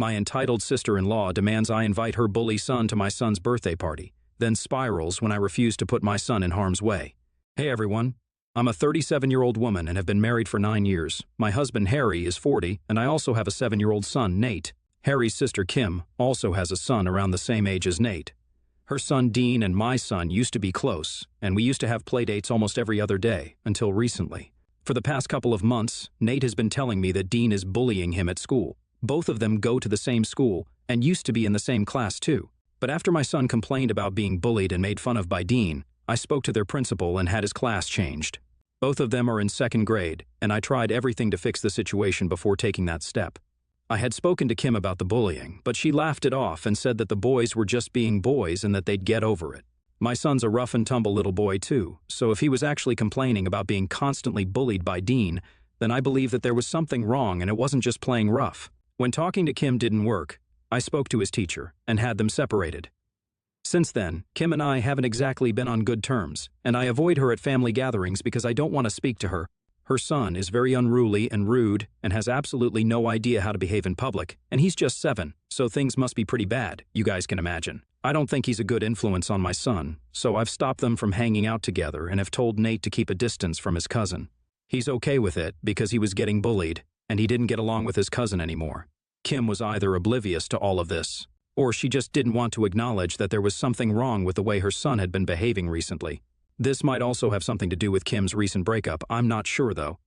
My entitled sister-in-law demands I invite her bully son to my son's birthday party, then spirals when I refuse to put my son in harm's way. Hey everyone, I'm a 37-year-old woman and have been married for 9 years. My husband Harry is 40, and I also have a 7-year-old son, Nate. Harry's sister Kim also has a son around the same age as Nate. Her son Dean and my son used to be close, and we used to have playdates almost every other day, until recently. For the past couple of months, Nate has been telling me that Dean is bullying him at school. Both of them go to the same school and used to be in the same class too. But after my son complained about being bullied and made fun of by Dean, I spoke to their principal and had his class changed. Both of them are in 2nd grade, and I tried everything to fix the situation before taking that step. I had spoken to Kim about the bullying, but she laughed it off and said that the boys were just being boys and that they'd get over it. My son's a rough and tumble little boy too, so if he was actually complaining about being constantly bullied by Dean, then I believe that there was something wrong and it wasn't just playing rough. When talking to Kim didn't work, I spoke to his teacher and had them separated. Since then, Kim and I haven't exactly been on good terms, and I avoid her at family gatherings because I don't want to speak to her. Her son is very unruly and rude and has absolutely no idea how to behave in public, and he's just 7, so things must be pretty bad, you guys can imagine. I don't think he's a good influence on my son, so I've stopped them from hanging out together and have told Nate to keep a distance from his cousin. He's okay with it because he was getting bullied, and he didn't get along with his cousin anymore. Kim was either oblivious to all of this, or she just didn't want to acknowledge that there was something wrong with the way her son had been behaving recently. This might also have something to do with Kim's recent breakup, I'm not sure though.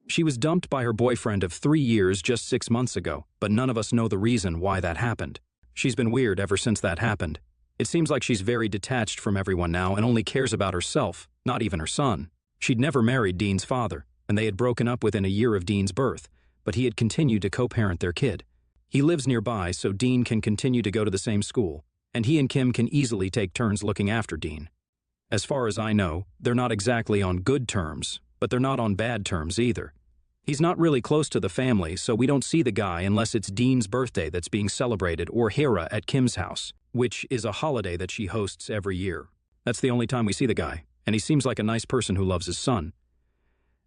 She was dumped by her boyfriend of 3 years just 6 months ago, but none of us know the reason why that happened. She's been weird ever since that happened. It seems like she's very detached from everyone now and only cares about herself, not even her son. She'd never married Dean's father, and they had broken up within a year of Dean's birth, but he had continued to co-parent their kid. He lives nearby, so Dean can continue to go to the same school, and he and Kim can easily take turns looking after Dean. As far as I know, they're not exactly on good terms, but they're not on bad terms either. He's not really close to the family, so we don't see the guy unless it's Dean's birthday that's being celebrated or Hera at Kim's house, which is a holiday that she hosts every year. That's the only time we see the guy, and he seems like a nice person who loves his son.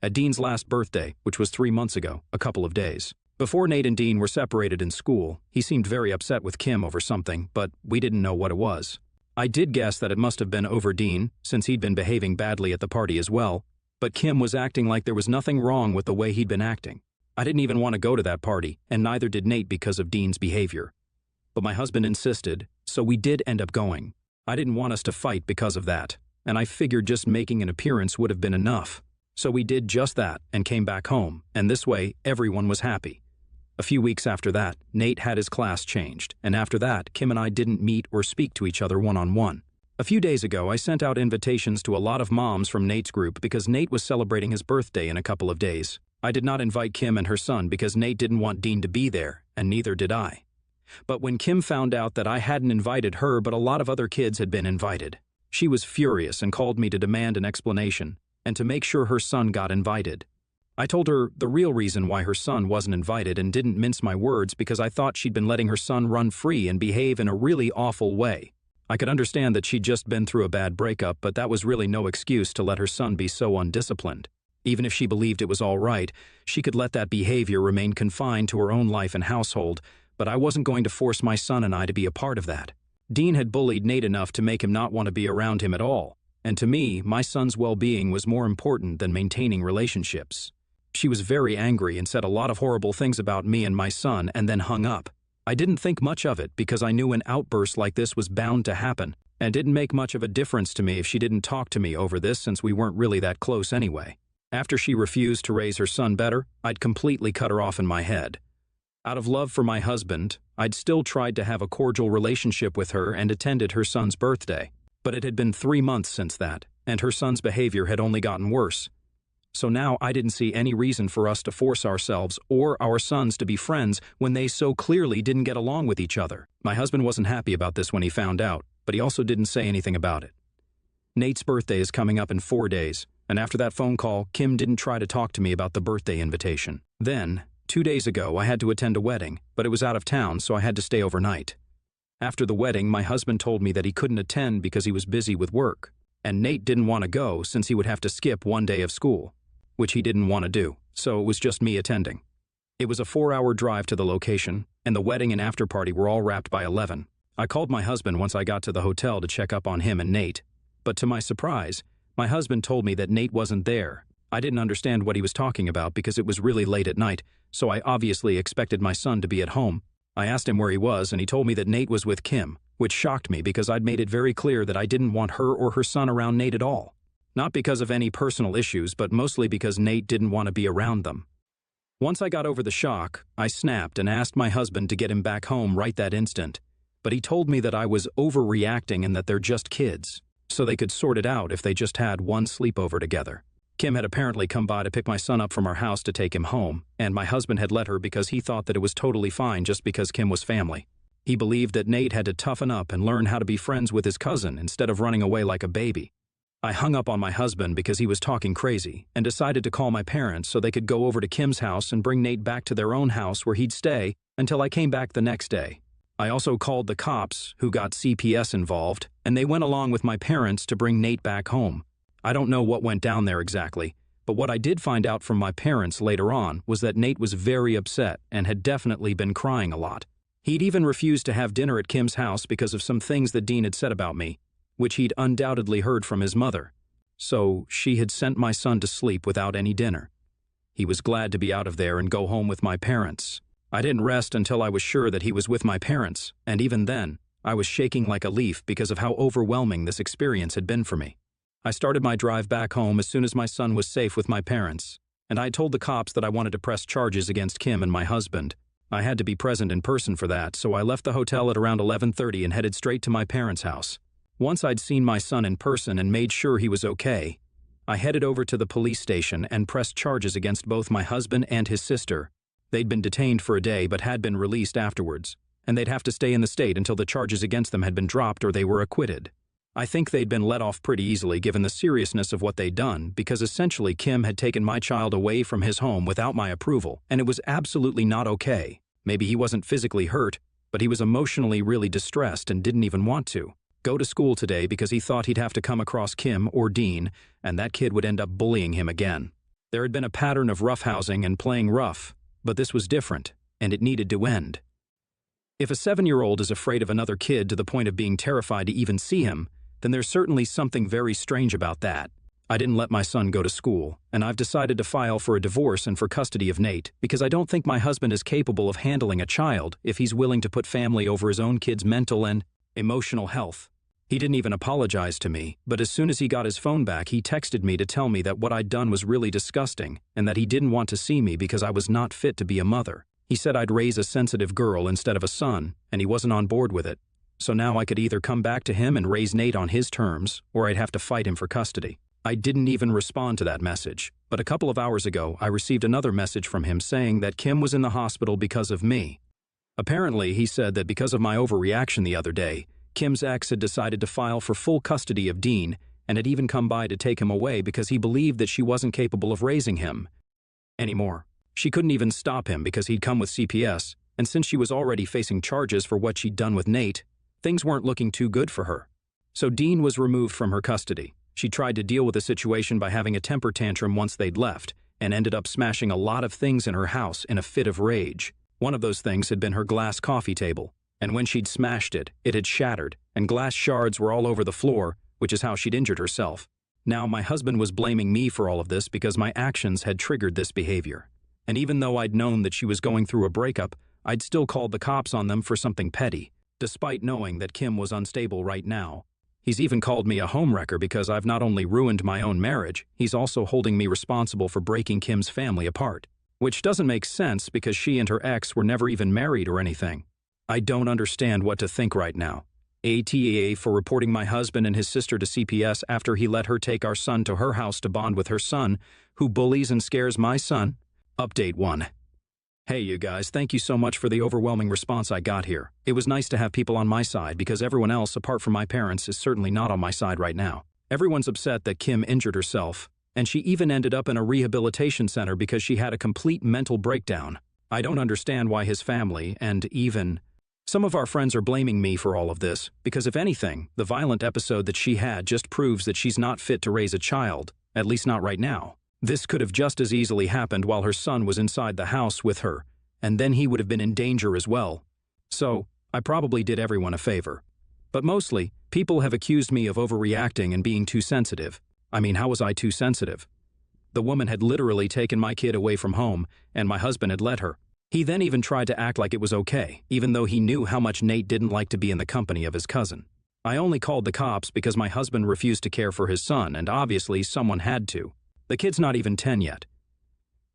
At Dean's last birthday, which was 3 months ago, a couple of days. Before Nate and Dean were separated in school, he seemed very upset with Kim over something, but we didn't know what it was. I did guess that it must have been over Dean, since he'd been behaving badly at the party as well, but Kim was acting like there was nothing wrong with the way he'd been acting. I didn't even want to go to that party, and neither did Nate because of Dean's behavior. But my husband insisted, so we did end up going. I didn't want us to fight because of that, and I figured just making an appearance would have been enough. So we did just that and came back home, and this way everyone was happy. A few weeks after that, Nate had his class changed, and after that, Kim and I didn't meet or speak to each other one-on-one. A few days ago, I sent out invitations to a lot of moms from Nate's group because Nate was celebrating his birthday in a couple of days. I did not invite Kim and her son because Nate didn't want Dean to be there, and neither did I. But when Kim found out that I hadn't invited her but a lot of other kids had been invited, she was furious and called me to demand an explanation and to make sure her son got invited. I told her the real reason why her son wasn't invited and didn't mince my words because I thought she'd been letting her son run free and behave in a really awful way. I could understand that she'd just been through a bad breakup, but that was really no excuse to let her son be so undisciplined. Even if she believed it was all right, she could let that behavior remain confined to her own life and household, but I wasn't going to force my son and I to be a part of that. Dean had bullied Nate enough to make him not want to be around him at all, and to me, my son's well-being was more important than maintaining relationships. She was very angry and said a lot of horrible things about me and my son and then hung up. I didn't think much of it because I knew an outburst like this was bound to happen, and didn't make much of a difference to me if she didn't talk to me over this since we weren't really that close anyway. After she refused to raise her son better, I'd completely cut her off in my head. Out of love for my husband, I'd still tried to have a cordial relationship with her and attended her son's birthday. But it had been 3 months since that, and her son's behavior had only gotten worse. So now I didn't see any reason for us to force ourselves or our sons to be friends when they so clearly didn't get along with each other. My husband wasn't happy about this when he found out, but he also didn't say anything about it. Nate's birthday is coming up in 4 days, and after that phone call, Kim didn't try to talk to me about the birthday invitation. Then, 2 days ago, I had to attend a wedding, but it was out of town, so I had to stay overnight. After the wedding, my husband told me that he couldn't attend because he was busy with work, and Nate didn't want to go since he would have to skip 1 day of school, which he didn't want to do, so it was just me attending. It was a 4-hour drive to the location, and the wedding and after-party were all wrapped by 11. I called my husband once I got to the hotel to check up on him and Nate, but to my surprise, my husband told me that Nate wasn't there. I didn't understand what he was talking about because it was really late at night, so I obviously expected my son to be at home. I asked him where he was, and he told me that Nate was with Kim, which shocked me because I'd made it very clear that I didn't want her or her son around Nate at all. Not because of any personal issues, but mostly because Nate didn't want to be around them. Once I got over the shock, I snapped and asked my husband to get him back home right that instant. But he told me that I was overreacting and that they're just kids, so they could sort it out if they just had one sleepover together. Kim had apparently come by to pick my son up from our house to take him home, and my husband had let her because he thought that it was totally fine just because Kim was family. He believed that Nate had to toughen up and learn how to be friends with his cousin instead of running away like a baby. I hung up on my husband because he was talking crazy and decided to call my parents so they could go over to Kim's house and bring Nate back to their own house where he'd stay until I came back the next day. I also called the cops, who got CPS involved, and they went along with my parents to bring Nate back home. I don't know what went down there exactly, but what I did find out from my parents later on was that Nate was very upset and had definitely been crying a lot. He'd even refused to have dinner at Kim's house because of some things that Dean had said about me, which he'd undoubtedly heard from his mother. So she had sent my son to sleep without any dinner. He was glad to be out of there and go home with my parents. I didn't rest until I was sure that he was with my parents, and even then, I was shaking like a leaf because of how overwhelming this experience had been for me. I started my drive back home as soon as my son was safe with my parents, and I told the cops that I wanted to press charges against Kim and my husband. I had to be present in person for that, so I left the hotel at around 11:30 and headed straight to my parents' house. Once I'd seen my son in person and made sure he was okay, I headed over to the police station and pressed charges against both my husband and his sister. They'd been detained for a day but had been released afterwards, and they'd have to stay in the state until the charges against them had been dropped or they were acquitted. I think they'd been let off pretty easily given the seriousness of what they'd done, because essentially Kim had taken my child away from his home without my approval, and it was absolutely not okay. Maybe he wasn't physically hurt, but he was emotionally really distressed and didn't even want to go to school today because he thought he'd have to come across Kim or Dean, and that kid would end up bullying him again. There had been a pattern of roughhousing and playing rough, but this was different, and it needed to end. If a 7-year-old is afraid of another kid to the point of being terrified to even see him, then there's certainly something very strange about that. I didn't let my son go to school, and I've decided to file for a divorce and for custody of Nate because I don't think my husband is capable of handling a child if he's willing to put family over his own kid's mental and emotional health. He didn't even apologize to me, but as soon as he got his phone back, he texted me to tell me that what I'd done was really disgusting and that he didn't want to see me because I was not fit to be a mother. He said I'd raise a sensitive girl instead of a son, and he wasn't on board with it. So now I could either come back to him and raise Nate on his terms, or I'd have to fight him for custody. I didn't even respond to that message, but a couple of hours ago I received another message from him saying that Kim was in the hospital because of me. Apparently, he said that because of my overreaction the other day, Kim's ex had decided to file for full custody of Dean and had even come by to take him away because he believed that she wasn't capable of raising him anymore. She couldn't even stop him because he'd come with CPS, and since she was already facing charges for what she'd done with Nate, things weren't looking too good for her. So Dean was removed from her custody. She tried to deal with the situation by having a temper tantrum once they'd left, and ended up smashing a lot of things in her house in a fit of rage. One of those things had been her glass coffee table, and when she'd smashed it, it had shattered, and glass shards were all over the floor, which is how she'd injured herself. Now, my husband was blaming me for all of this because my actions had triggered this behavior. And even though I'd known that she was going through a breakup, I'd still called the cops on them for something petty, despite knowing that Kim was unstable right now. He's even called me a homewrecker because I've not only ruined my own marriage, he's also holding me responsible for breaking Kim's family apart. Which doesn't make sense because she and her ex were never even married or anything. I don't understand what to think right now. ATA for reporting my husband and his sister to CPS after he let her take our son to her house to bond with her son, who bullies and scares my son. Update 1. Hey you guys, thank you so much for the overwhelming response I got here. It was nice to have people on my side because everyone else, apart from my parents, is certainly not on my side right now. Everyone's upset that Kim injured herself, and she even ended up in a rehabilitation center because she had a complete mental breakdown. I don't understand why his family, and even some of our friends, are blaming me for all of this, because if anything, the violent episode that she had just proves that she's not fit to raise a child, at least not right now. This could have just as easily happened while her son was inside the house with her, and then he would have been in danger as well. So, I probably did everyone a favor. But mostly, people have accused me of overreacting and being too sensitive. I mean, how was I too sensitive? The woman had literally taken my kid away from home, and my husband had let her. He then even tried to act like it was okay, even though he knew how much Nate didn't like to be in the company of his cousin. I only called the cops because my husband refused to care for his son, and obviously someone had to. The kid's not even 10 yet.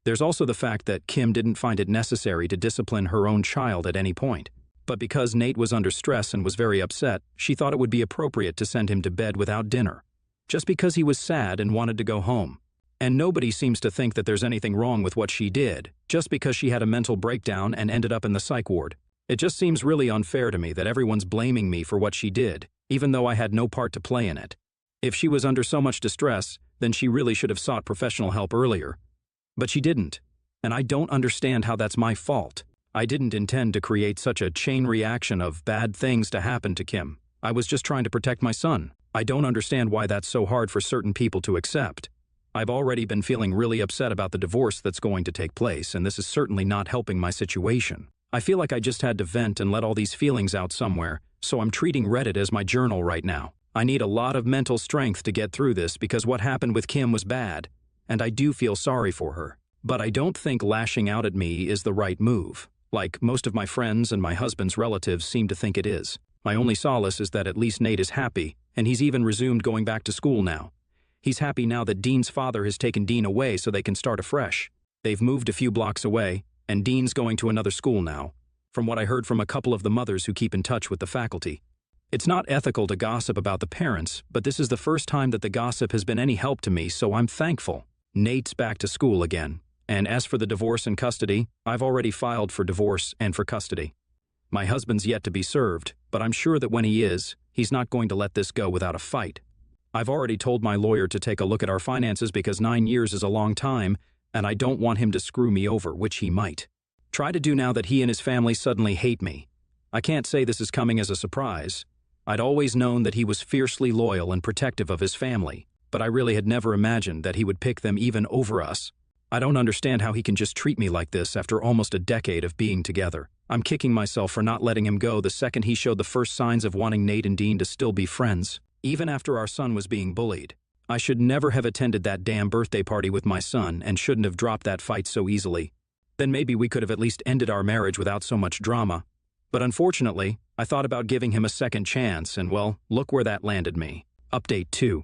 There's also the fact that Kim didn't find it necessary to discipline her own child at any point. But because Nate was under stress and was very upset, she thought it would be appropriate to send him to bed without dinner, just because he was sad and wanted to go home. And nobody seems to think that there's anything wrong with what she did, just because she had a mental breakdown and ended up in the psych ward. It just seems really unfair to me that everyone's blaming me for what she did, even though I had no part to play in it. If she was under so much distress, then she really should have sought professional help earlier. But she didn't, and I don't understand how that's my fault. I didn't intend to create such a chain reaction of bad things to happen to Kim. I was just trying to protect my son. I don't understand why that's so hard for certain people to accept. I've already been feeling really upset about the divorce that's going to take place, and this is certainly not helping my situation. I feel like I just had to vent and let all these feelings out somewhere, so I'm treating Reddit as my journal right now. I need a lot of mental strength to get through this because what happened with Kim was bad, and I do feel sorry for her. But I don't think lashing out at me is the right move, like most of my friends and my husband's relatives seem to think it is. My only solace is that at least Nate is happy, and he's even resumed going back to school now. He's happy now that Dean's father has taken Dean away so they can start afresh. They've moved a few blocks away, and Dean's going to another school now, from what I heard from a couple of the mothers who keep in touch with the faculty. It's not ethical to gossip about the parents, but this is the first time that the gossip has been any help to me, so I'm thankful. Nate's back to school again, and as for the divorce and custody, I've already filed for divorce and for custody. My husband's yet to be served, but I'm sure that when he is, he's not going to let this go without a fight. I've already told my lawyer to take a look at our finances because 9 years is a long time, and I don't want him to screw me over, which he might. Try to do now that he and his family suddenly hate me. I can't say this is coming as a surprise. I'd always known that he was fiercely loyal and protective of his family, but I really had never imagined that he would pick them even over us. I don't understand how he can just treat me like this after almost a decade of being together. I'm kicking myself for not letting him go the second he showed the first signs of wanting Nate and Dean to still be friends. Even after our son was being bullied. I should never have attended that damn birthday party with my son and shouldn't have dropped that fight so easily. Then maybe we could have at least ended our marriage without so much drama. But unfortunately, I thought about giving him a second chance and well, look where that landed me. Update 2.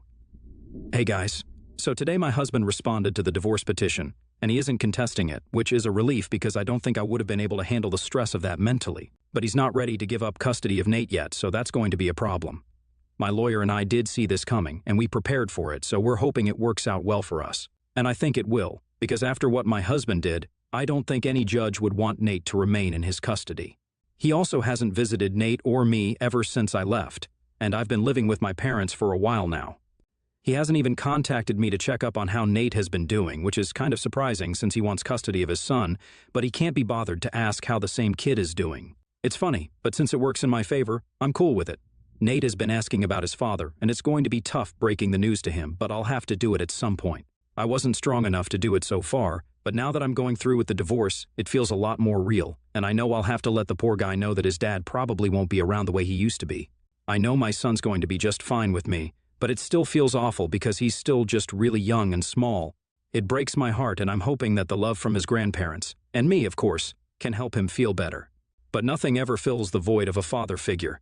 Hey guys. So today my husband responded to the divorce petition, and he isn't contesting it, which is a relief because I don't think I would have been able to handle the stress of that mentally. But he's not ready to give up custody of Nate yet, so that's going to be a problem. My lawyer and I did see this coming, and we prepared for it, so we're hoping it works out well for us. And I think it will, because after what my husband did, I don't think any judge would want Nate to remain in his custody. He also hasn't visited Nate or me ever since I left, and I've been living with my parents for a while now. He hasn't even contacted me to check up on how Nate has been doing, which is kind of surprising since he wants custody of his son, but he can't be bothered to ask how the same kid is doing. It's funny, but since it works in my favor, I'm cool with it. Nate has been asking about his father, and it's going to be tough breaking the news to him, but I'll have to do it at some point. I wasn't strong enough to do it so far, but now that I'm going through with the divorce, it feels a lot more real, and I know I'll have to let the poor guy know that his dad probably won't be around the way he used to be. I know my son's going to be just fine with me, but it still feels awful because he's still just really young and small. It breaks my heart, and I'm hoping that the love from his grandparents, and me of course, can help him feel better. But nothing ever fills the void of a father figure.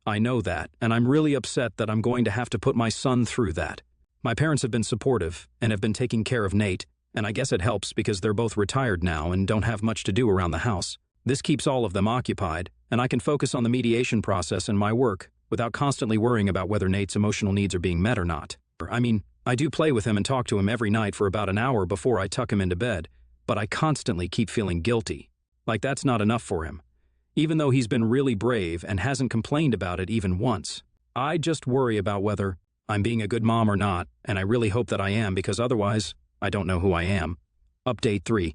I know that, and I'm really upset that I'm going to have to put my son through that. My parents have been supportive and have been taking care of Nate, and I guess it helps because they're both retired now and don't have much to do around the house. This keeps all of them occupied, and I can focus on the mediation process and my work without constantly worrying about whether Nate's emotional needs are being met or not. I mean, I do play with him and talk to him every night for about an hour before I tuck him into bed, but I constantly keep feeling guilty. Like that's not enough for him. Even though he's been really brave and hasn't complained about it even once. I just worry about whether I'm being a good mom or not, and I really hope that I am because otherwise, I don't know who I am. Update 3.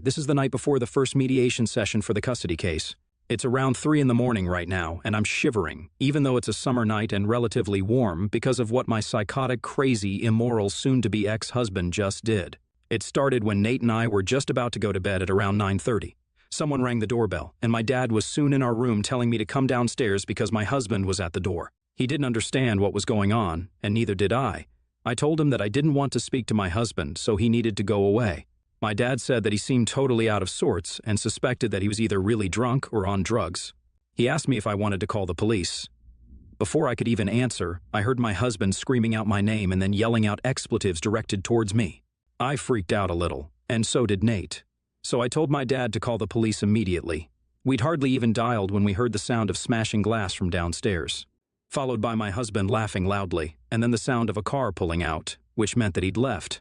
This is the night before the first mediation session for the custody case. It's around 3 in the morning right now, and I'm shivering, even though it's a summer night and relatively warm because of what my psychotic, crazy, immoral, soon-to-be ex-husband just did. It started when Nate and I were just about to go to bed at around 9:30. Someone rang the doorbell, and my dad was soon in our room telling me to come downstairs because my husband was at the door. He didn't understand what was going on, and neither did I. I told him that I didn't want to speak to my husband, so he needed to go away. My dad said that he seemed totally out of sorts and suspected that he was either really drunk or on drugs. He asked me if I wanted to call the police. Before I could even answer, I heard my husband screaming out my name and then yelling out expletives directed towards me. I freaked out a little, and so did Nate. So I told my dad to call the police immediately. We'd hardly even dialed when we heard the sound of smashing glass from downstairs, followed by my husband laughing loudly, and then the sound of a car pulling out, which meant that he'd left.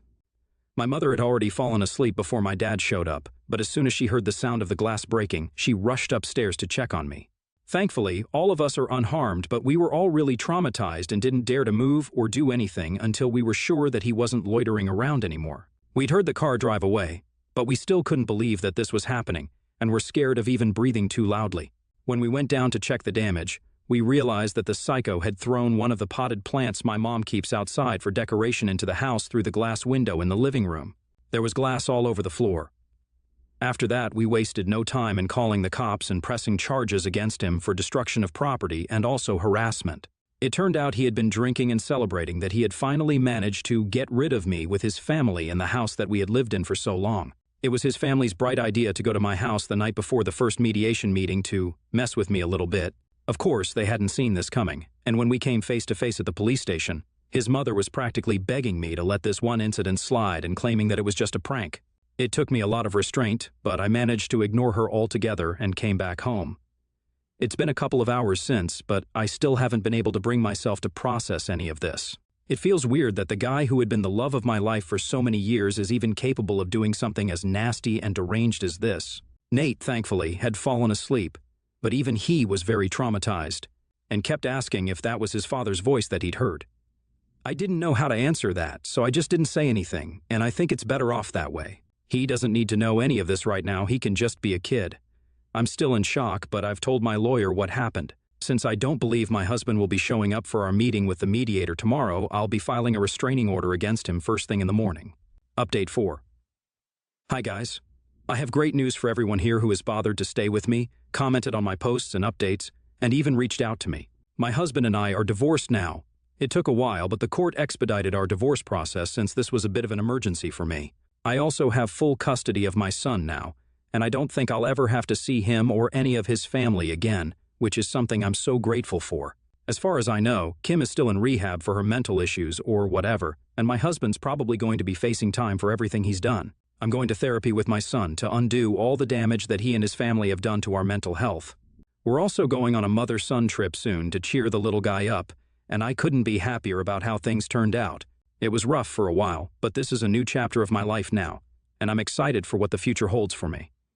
My mother had already fallen asleep before my dad showed up, but as soon as she heard the sound of the glass breaking, she rushed upstairs to check on me. Thankfully, all of us are unharmed, but we were all really traumatized and didn't dare to move or do anything until we were sure that he wasn't loitering around anymore. We'd heard the car drive away, but we still couldn't believe that this was happening, and were scared of even breathing too loudly. When we went down to check the damage, we realized that the psycho had thrown one of the potted plants my mom keeps outside for decoration into the house through the glass window in the living room. There was glass all over the floor. After that, we wasted no time in calling the cops and pressing charges against him for destruction of property and also harassment. It turned out he had been drinking and celebrating that he had finally managed to get rid of me with his family in the house that we had lived in for so long. It was his family's bright idea to go to my house the night before the first mediation meeting to mess with me a little bit. Of course, they hadn't seen this coming, and when we came face to face at the police station, his mother was practically begging me to let this one incident slide and claiming that it was just a prank. It took me a lot of restraint, but I managed to ignore her altogether and came back home. It's been a couple of hours since, but I still haven't been able to bring myself to process any of this. It feels weird that the guy who had been the love of my life for so many years is even capable of doing something as nasty and deranged as this. Nate, thankfully, had fallen asleep, but even he was very traumatized, and kept asking if that was his father's voice that he'd heard. I didn't know how to answer that, so I just didn't say anything, and I think it's better off that way. He doesn't need to know any of this right now, he can just be a kid. I'm still in shock, but I've told my lawyer what happened. Since I don't believe my husband will be showing up for our meeting with the mediator tomorrow, I'll be filing a restraining order against him first thing in the morning. Update 4. Hi guys. I have great news for everyone here who has bothered to stay with me, commented on my posts and updates, and even reached out to me. My husband and I are divorced now. It took a while, but the court expedited our divorce process since this was a bit of an emergency for me. I also have full custody of my son now, and I don't think I'll ever have to see him or any of his family again, which is something I'm so grateful for. As far as I know, Kim is still in rehab for her mental issues or whatever, and my husband's probably going to be facing time for everything he's done. I'm going to therapy with my son to undo all the damage that he and his family have done to our mental health. We're also going on a mother-son trip soon to cheer the little guy up, and I couldn't be happier about how things turned out. It was rough for a while, but this is a new chapter of my life now, and I'm excited for what the future holds for me.